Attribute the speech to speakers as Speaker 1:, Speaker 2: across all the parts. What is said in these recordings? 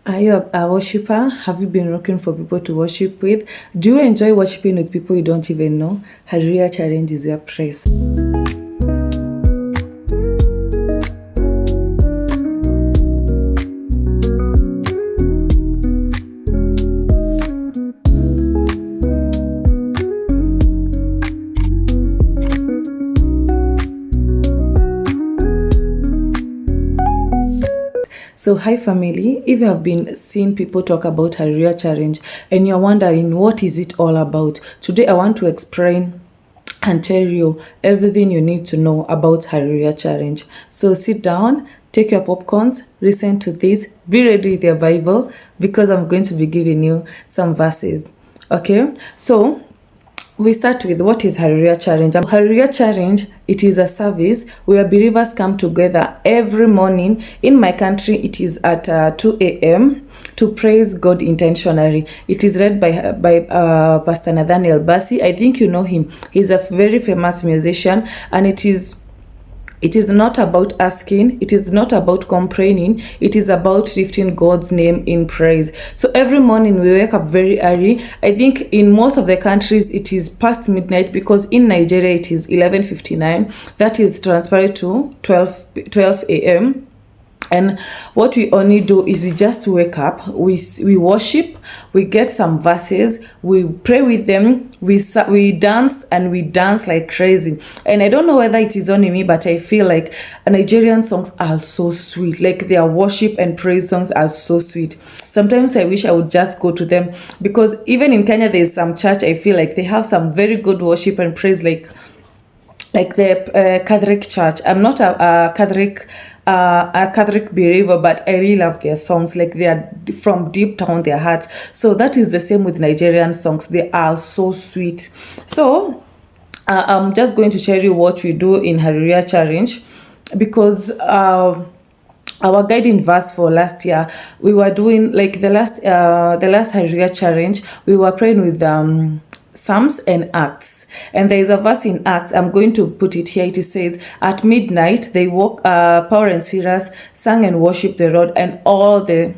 Speaker 1: Are you a worshiper? Have you been looking for people to worship with? Do you enjoy worshiping with people you don't even know? Hallelujah Challenge is your praise. So, hi family. If you have been seeing people talk about Hallelujah Challenge and you're wondering what is it all about, today I want to explain and tell you everything you need to know about Hallelujah Challenge. So sit down, take your popcorns, listen to this, be ready with your Bible because I'm going to be giving you some verses. Okay, so we start with what is Hallelujah Challenge. Hallelujah Challenge, it is a service where believers come together every morning. In my country, it is at 2 a.m. to praise God intentionally. It is led by Pastor Nathaniel Bassi. I think you know him. He's a very famous musician, and it is not about asking, it is not about complaining, it is about lifting God's name in praise. So every morning we wake up very early. I think in most of the countries it is past midnight because in Nigeria it is 11:59. That is transferred to 12 a.m. And what we only do is we just wake up, we worship, we get some verses, we pray with them, we dance, and we dance like crazy. And I don't know whether it is only me, but I feel like Nigerian songs are so sweet. Like their worship and praise songs are so sweet. Sometimes I wish I would just go to them because even in Kenya there is some church I feel like they have some very good worship and praise like the Catholic Church. I'm not a Catholic believer, but I really love their songs. Like they are from deep down their hearts. So that is the same with Nigerian songs. They are so sweet. So I'm just going to tell you what we do in Hallelujah Challenge because our guiding verse for last year, we were doing like the last Hallelujah Challenge, we were praying with Psalms and Acts. And there is a verse in Acts, I'm going to put it here. It says, at midnight, they woke, Paul and Silas sang and worshiped the Lord, and all the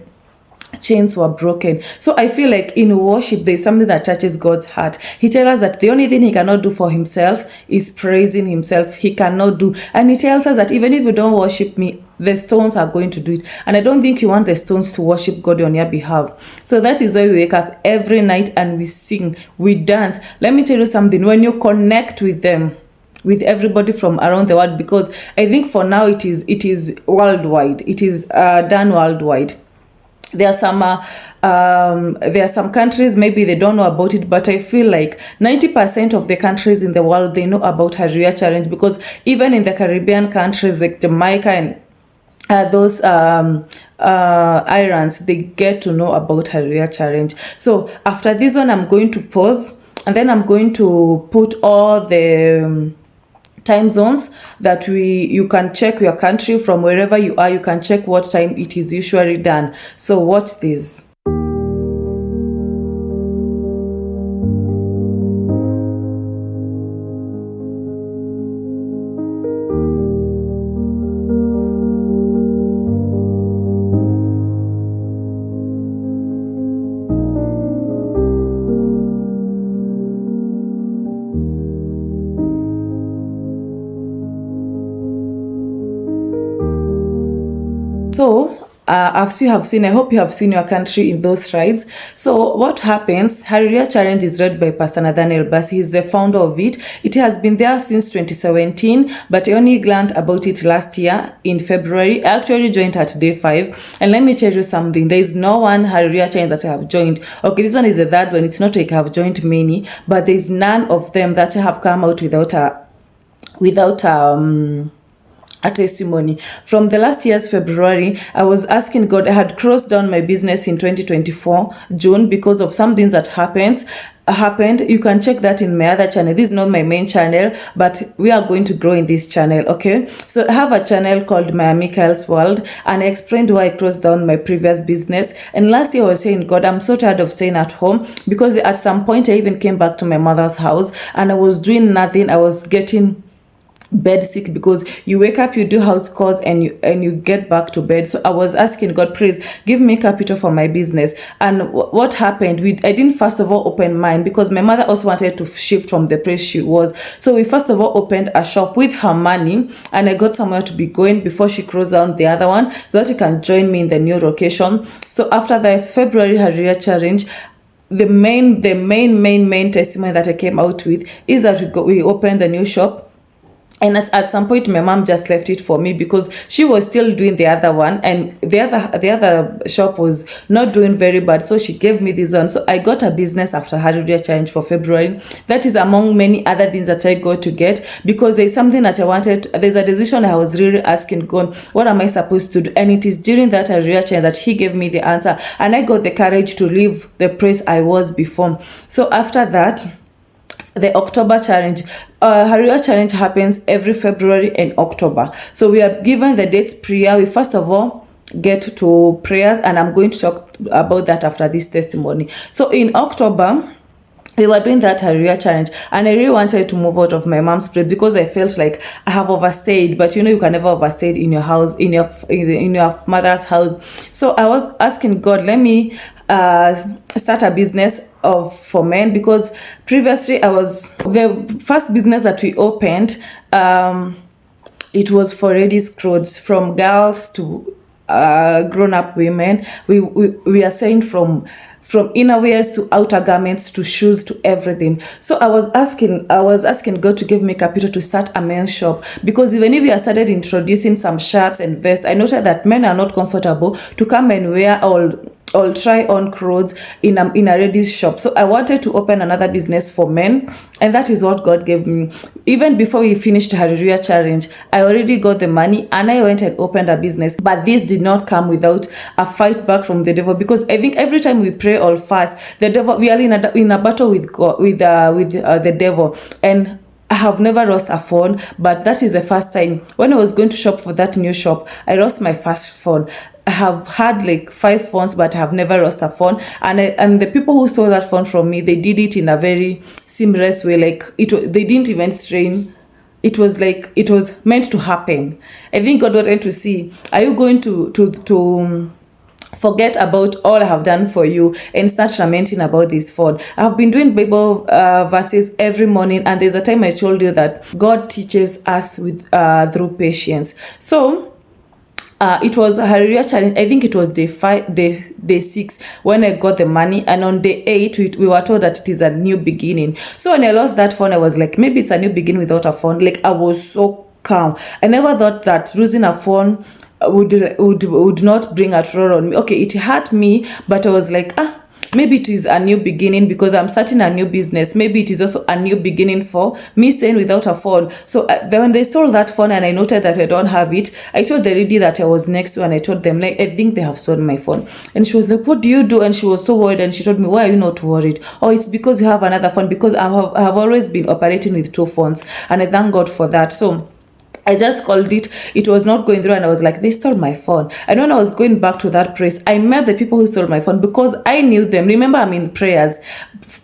Speaker 1: chains were broken. So I feel like in worship there's something that touches God's heart. He tells us that the only thing he cannot do for himself is praising himself. He cannot do, and he tells us that even if you don't worship me, the stones are going to do it. And I don't think you want the stones to worship God on your behalf. So that is why we wake up every night and we sing, we dance. Let me tell you something, when you connect with them, with everybody from around the world, because I think for now it is worldwide, it is done worldwide. There are some countries maybe they don't know about it, but I feel like 90% of the countries in the world, they know about Hallelujah Challenge, because even in the Caribbean countries like Jamaica and those islands, they get to know about Hallelujah Challenge. So after this one, I'm going to pause, and then I'm going to put all the time zones that you can check your country from wherever you are. You can check what time it is usually done. So watch this. So as you have seen, I hope you have seen your country in those rides. So what happens, Hallelujah Challenge is led by Pastor Nathaniel Bassi. He's the founder of it. It has been there since 2017, but I only learned about it last year in February. I actually joined at day 5. And let me tell you something, there is no one Hallelujah Challenge that I have joined. Okay, this one is the third one. It's not like I have joined many, but there's none of them that have come out without a testimony. From the last year's February, I was asking God. I had closed down my business in 2024 June because of some things that happened. You can check that in my other channel. This is not my main channel, but we are going to grow in this channel. Okay, so I have a channel called My Michael's World, and I explained why I closed down my previous business. And last year I was saying, God, I'm so tired of staying at home, because at some point I even came back to my mother's house and I was doing nothing. I was getting bed sick, because you wake up, you do house calls, and you get back to bed. So I was asking God, please give me capital for my business. And what happened, I didn't first of all open mine, because my mother also wanted to shift from the place she was. So we first of all opened a shop with her money, and I got somewhere to be going before she closed down the other one, so that you can join me in the new location. So after the February career challenge, the main testimony that I came out with is that we opened the new shop. And at some point, my mom just left it for me, because she was still doing the other one, and the other shop was not doing very bad. So she gave me this one. So I got a business after Hallelujah Challenge for February. That is among many other things that I got to get, because there's something that I wanted. There's a decision I was really asking God, what am I supposed to do? And it is during that Hallelujah Challenge that He gave me the answer, and I got the courage to leave the place I was before. So after that, the October challenge, Hallelujah Challenge happens every February and October. So we are given the dates prior. We first of all get to prayers, and I'm going to talk about that after this testimony. So in October, we were doing that Hallelujah Challenge, and I really wanted to move out of my mom's place, because I felt like I have overstayed. But you can never overstay in your house, in your mother's house. So I was asking God, let me start a business for men, because previously the first business that we opened, it was for ladies' clothes, from girls to grown-up women. We are saying from innerwears to outer garments to shoes to everything. So I was asking God to give me capital to start a men's shop, because even if we started introducing some shirts and vests, I noted that men are not comfortable to come and wear or try on clothes in a ladies shop. So I wanted to open another business for men, and that is what God gave me. Even before we finished Hallelujah Challenge, I already got the money, and I went and opened a business. But this did not come without a fight back from the devil, because I think every time we pray or fast, the devil, we are in a battle with God, with the devil. And I have never lost a phone, but that is the first time. When I was going to shop for that new shop, I lost my first phone. I have had like 5 phones, but I have never lost a phone. And the people who stole that phone from me, they did it in a very seamless way. Like they didn't even strain. It was like it was meant to happen. I think God wanted to see, are you going to forget about all I have done for you and start lamenting about this phone? I have been doing Bible verses every morning, and there's a time I told you that God teaches us with through patience. So it was a Hallelujah Challenge. I think it was day 6 when I got the money, and on day 8 we were told that it is a new beginning. So when I lost that phone, I was like, maybe it's a new beginning without a phone. Like, I was so calm. I never thought that losing a phone would not bring a trouble on me. Okay, it hurt me, but I was like, maybe it is a new beginning, because I'm starting a new business. Maybe it is also a new beginning for me staying without a phone. So when they stole that phone and I noted that I don't have it, I told the lady that I was next to, and I told them, like, I think they have stolen my phone. And she was like, what do you do? And she was so worried, and she told me, why are you not worried? Oh, it's because you have another phone, because I have always been operating with 2 phones, and I thank God for that. So I just called it. It was not going through, and I was like, they stole my phone. And when I was going back to that place, I met the people who stole my phone, because I knew them. Remember, I'm in prayers.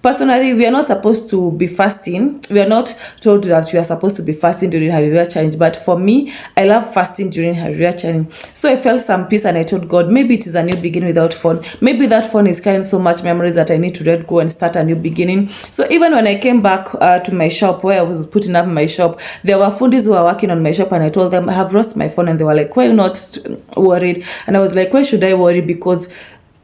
Speaker 1: Personally, we are not supposed to be fasting. We are not told that you are supposed to be fasting during Hallelujah Challenge. But for me, I love fasting during Hallelujah Challenge. So I felt some peace, and I told God, maybe it is a new beginning without phone. Maybe that phone is carrying so much memories that I need to let go and start a new beginning. So even when I came back to my shop, where I was putting up my shop, there were foodies who were working on my shop, and I told them I have lost my phone, and they were like, why are you not worried? And I was like, why should I worry? Because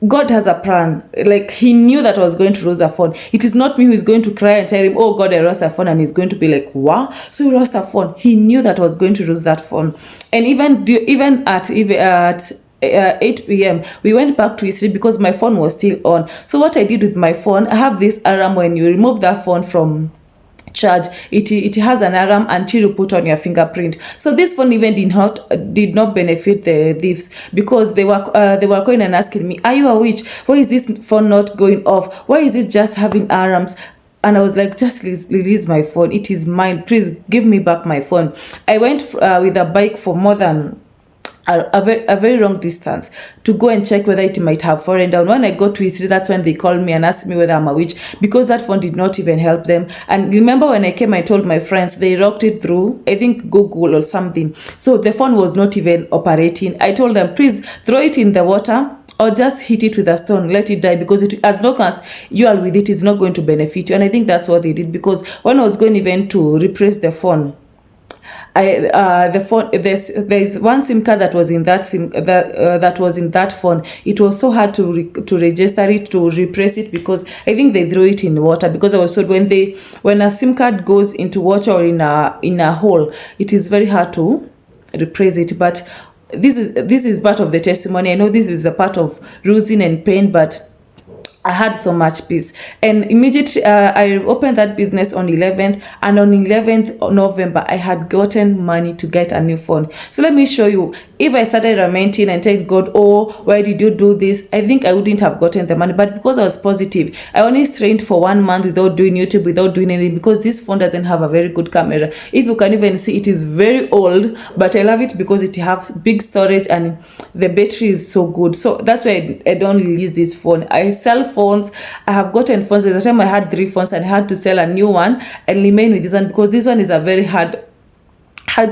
Speaker 1: God has a plan. Like, He knew that I was going to lose a phone. It is not me who is going to cry and tell Him, oh God, I lost a phone, and He's going to be like, wow, so you lost a phone. He knew that I was going to lose that phone. And even at 8 p.m. we went back to history, because my phone was still on. So what I did with my phone, I have this alarm. When you remove that phone from charge, it has an alarm until you put on your fingerprint. So this phone even did not benefit the thieves, because they were going and asking me, are you a witch? Why is this phone not going off? Why is it just having alarms? And I was like, just release my phone. It is mine. Please give me back my phone. I went with a bike for more than a very long distance to go and check whether it might have fallen down. When I got to history, that's when they called me and asked me whether I'm a witch, because that phone did not even help them. And remember when I came, I told my friends, they rocked it through, I think, Google or something. So the phone was not even operating. I told them, please throw it in the water or just hit it with a stone, let it die, because it, as long as you are with it, it's not going to benefit you. And I think that's what they did, because when I was going even to replace the phone, the phone, there's one SIM card that was in that was in that phone. It was so hard to register it, to replace it, because I think they threw it in water, because I was told when a SIM card goes into water or in a hole, it is very hard to replace it. But this is part of the testimony. I know this is the part of losing and pain, but I had so much peace. And immediately I opened that business on 11th, and on 11th November I had gotten money to get a new phone. So let me show you. If I started lamenting and telling God, oh, why did you do this, I think I wouldn't have gotten the money. But because I was positive, I only strained for 1 month without doing YouTube, without doing anything, because this phone doesn't have a very good camera. If you can even see, it is very old, but I love it because it has big storage and the battery is so good. So that's why I don't release this phone. I sell phones. I have gotten phones. At the time I had 3 phones and I had to sell a new one and remain with this one, because this one is a very hard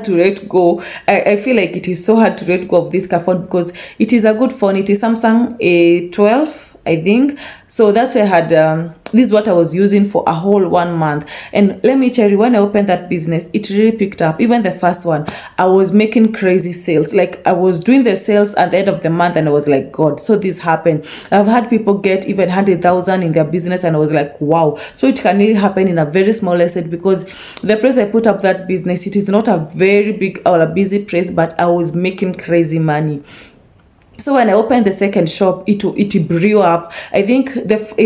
Speaker 1: to let go. I feel like it is so hard to let go of this phone, because it is a good phone. It is Samsung A12, I think. So that's why I had this is what I was using for a whole 1 month. And let me tell you, when I opened that business, it really picked up. Even the first one, I was making crazy sales. Like, I was doing the sales at the end of the month and I was like, God, so this happened. I've had people get even 100,000 in their business and I was like, wow. So it can really happen in a very small estate, because the place I put up that business, it is not a very big or a busy place, but I was making crazy money. So when I opened the second shop, it blew up. I think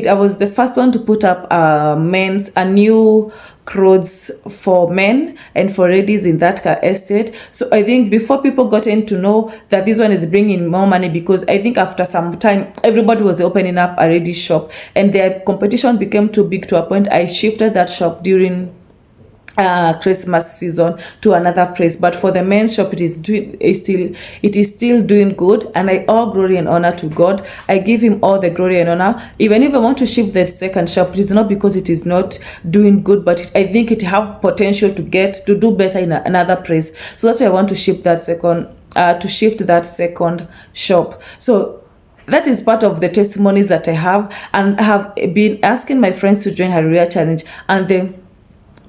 Speaker 1: I was the first one to put up a new clothes for men and for ladies in that estate. So I think before people got in to know that this one is bringing more money, because I think after some time everybody was opening up a ladies shop and their competition became too big, to a point I shifted that shop during Christmas season to another place. But for the men's shop, it is still doing good, and I all glory and honor to God. I give him all the glory and honor. Even if I want to shift the second shop, it is not because it is not doing good, but I think it have potential to do better in another place. So that's why I want to shift that second shop. So that is part of the testimonies that I have, and I have been asking my friends to join Hallelujah Challenge, and the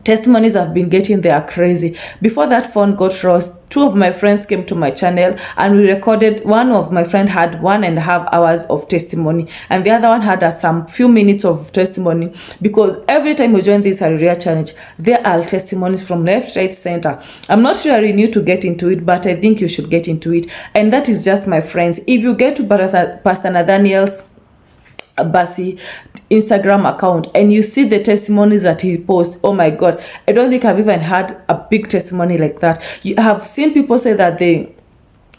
Speaker 1: testimonies I've been getting, they are crazy. Before that phone got lost, 2 of my friends came to my channel and we recorded. One of my friend had 1.5 hours of testimony, and the other one had some few minutes of testimony, because every time we join this Hallelujah Challenge, there are testimonies from left, right, center. I'm not sure you need to get into it, but I think you should get into it. And that is just my friends. If you get to Pastor Nathaniel's Basi Instagram account and you see the testimonies that he posts, oh my God, I don't think I've even had a big testimony like that. You have seen people say that they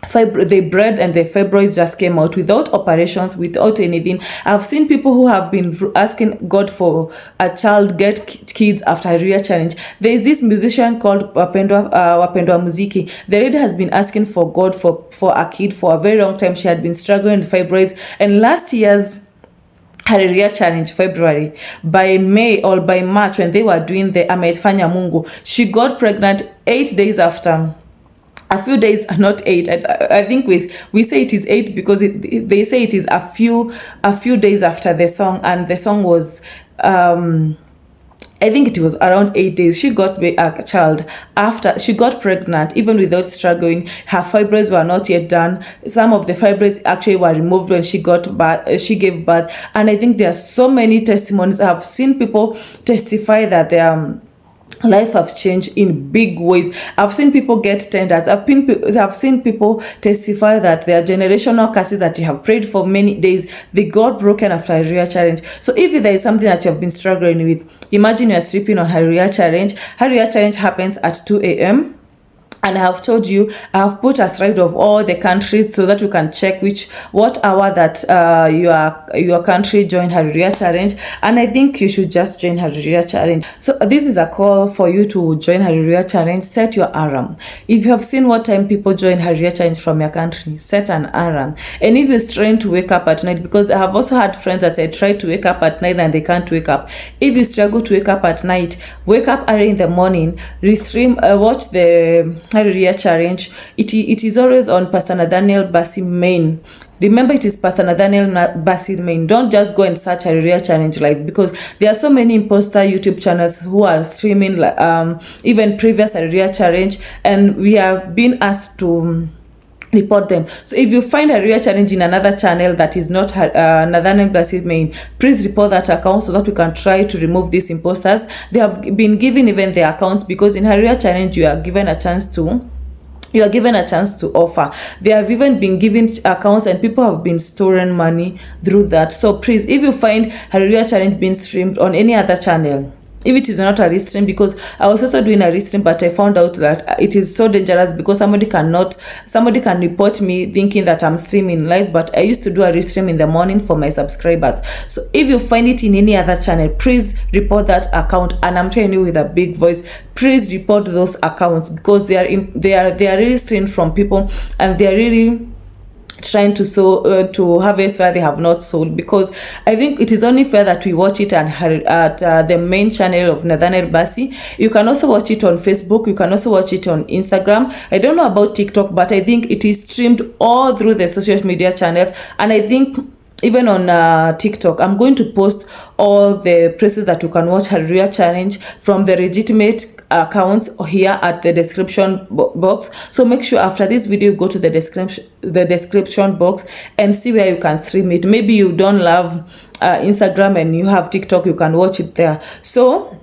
Speaker 1: bred and the fibroids just came out without operations, without anything. I've seen people who have been asking God for a child, get kids after Hallelujah Challenge. There is this musician called Wapendwa Muziki. The lady has been asking for God for a kid for a very long time. She had been struggling with fibroids, and last year's Hallelujah Challenge, February, by May or by March, when they were doing the Ametfanya Mungu, she got pregnant 8 days after. A few days, not 8. I think we say it is 8 because they say it is a few days after the song, and the song was I think it was around 8 days. She got a child after she got pregnant, even without struggling. Her fibroids were not yet done. Some of the fibroids actually were removed when she gave birth. And I think there are so many testimonies. I've seen people testify that life have changed in big ways. I've seen people get tenders. I've seen people testify that their generational curses that you have prayed for many days, they got broken after a Hallelujah Challenge. So if there is something that you have been struggling with, imagine you're sleeping on Hallelujah Challenge. Hallelujah Challenge happens at 2 a.m. And I have told you, I have put a slide of all the countries so that you can check what hour that your country joined Hallelujah Challenge. And I think you should just join Hallelujah Challenge. So this is a call for you to join Hallelujah Challenge. Set your alarm. If you have seen what time people join Hallelujah Challenge from your country, set an alarm. And if you're trying to wake up at night, because I have also had friends that I try to wake up at night and they can't wake up. If you struggle to wake up at night, wake up early in the morning, restream, watch the Hallelujah Challenge. It is always on Pastor Nathaniel Bassi main. Remember, it is Pastor Nathaniel Bassi main. Don't just go and search Hallelujah Challenge live, because there are so many imposter YouTube channels who are streaming even previous Hallelujah Challenge, and we have been asked to report them. So if you find a real challenge in another channel that is not Nathaniel Bassi main, please report that account so that we can try to remove these imposters. They have been given even their accounts, because in Hallelujah Challenge you are given a chance to offer. They have even been given accounts and people have been storing money through that. So please, if you find Hallelujah Challenge being streamed on any other channel, if it is not a restream, because I was also doing a restream, but I found out that it is so dangerous, because somebody can report me thinking that I'm streaming live, but I used to do a restream in the morning for my subscribers. So if you find it in any other channel, please report that account, and I'm telling you with a big voice, please report those accounts, because they are really streamed from people, and they are really trying to harvest where they have not sold. Because I think it is only fair that we watch it at the main channel of Nathaniel Bassi. You can also watch it on Facebook, you can also watch it on Instagram. I don't know about TikTok, but I think it is streamed all through the social media channels. And I think even on TikTok, I'm going to post all the places that you can watch Hallelujah Challenge from the legitimate accounts here at the description box. So make sure after this video, go to the description box and see where you can stream it. Maybe you don't love Instagram and you have TikTok, you can watch it there. So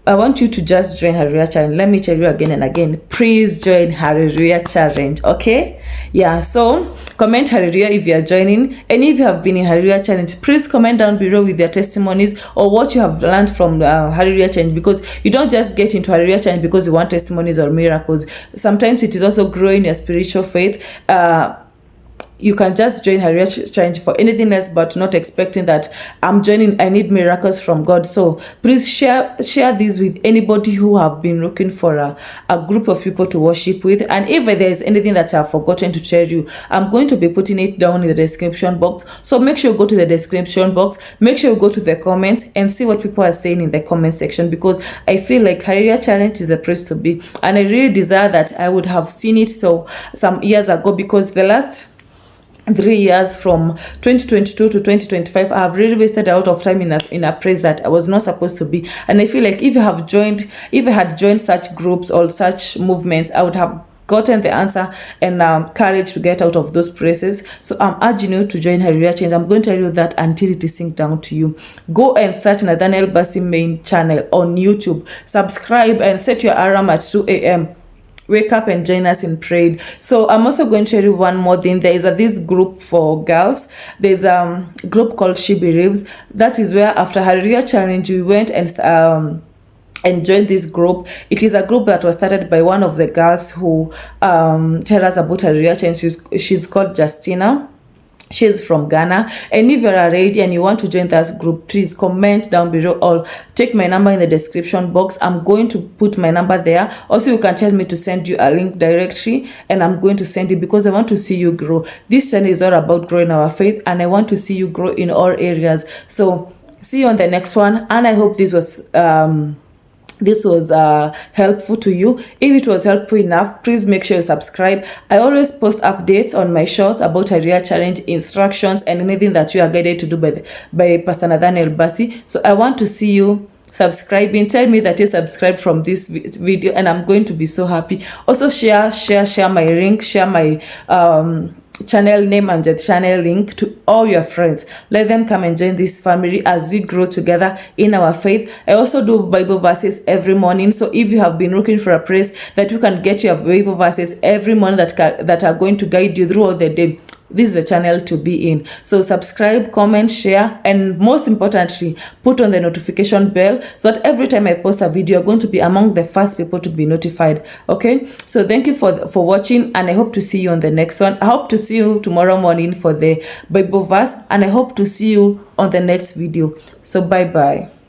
Speaker 1: I want you to just join Hallelujah Challenge. Let me tell you again and again, please join Hallelujah Challenge, okay? Yeah, so comment Hallelujah if you are joining, and if you have been in Hallelujah Challenge, please comment down below with your testimonies or what you have learned from Hallelujah Challenge, because you don't just get into Hallelujah Challenge because you want testimonies or miracles. Sometimes it is also growing your spiritual faith. You can just join Hallelujah Challenge for anything else, but not expecting that I'm joining, I need miracles from God. So please share this with anybody who have been looking for a group of people to worship with. And if there is anything that I've forgotten to tell you, I'm going to be putting it down in the description box. So make sure you go to the description box, make sure you go to the comments and see what people are saying in the comment section, because I feel like Hallelujah Challenge is a place to be, and I really desire that I would have seen it some years ago, because the last 3 years from 2022 to 2025, I have really wasted a lot of time in a place that I was not supposed to be. And I feel like if I had joined such groups or such movements, I would have gotten the answer and courage to get out of those places. So I'm urging you to join Hallelujah Challenge. I'm going to tell you that until it is synced down to you. Go and search Nathaniel Bassi main channel on YouTube, subscribe and set your alarm at 2 a.m. Wake up and join us in prayer. So I'm also going to tell you one more thing. There is this group for girls. There's a group called She Believes. That is where after Hallelujah Challenge we went and joined this group. It is a group that was started by one of the girls who tell us about Hallelujah Challenge. She's called Justina. She's from Ghana. And if you're ready and you want to join that group, please comment down below or take my number in the description box. I'm going to put my number there. Also, you can tell me to send you a link directly, and I'm going to send it because I want to see you grow. This channel is all about growing our faith, and I want to see you grow in all areas. So see you on the next one, and I hope this was helpful to you. If it was helpful enough, please make sure you subscribe. I always post updates on my shorts about Hallelujah Challenge, instructions, and anything that you are guided to do by Pastor Nathaniel Bassi. So I want to see you subscribing. Tell me that you subscribed from this video, and I'm going to be so happy. Also share my link, share my channel name and the channel link to all your friends. Let them come and join this family as we grow together in our faith. I also do Bible verses every morning, so if you have been looking for a place that you can get your Bible verses every morning that are going to guide you throughout the day, this is the channel to be in. So subscribe, comment, share, and most importantly, put on the notification bell so that every time I post a video, you're going to be among the first people to be notified. Okay, so thank you for watching, and I hope to see you on the next one. I hope to see you tomorrow morning for the Bible verse, and I hope to see you on the next video. So bye bye.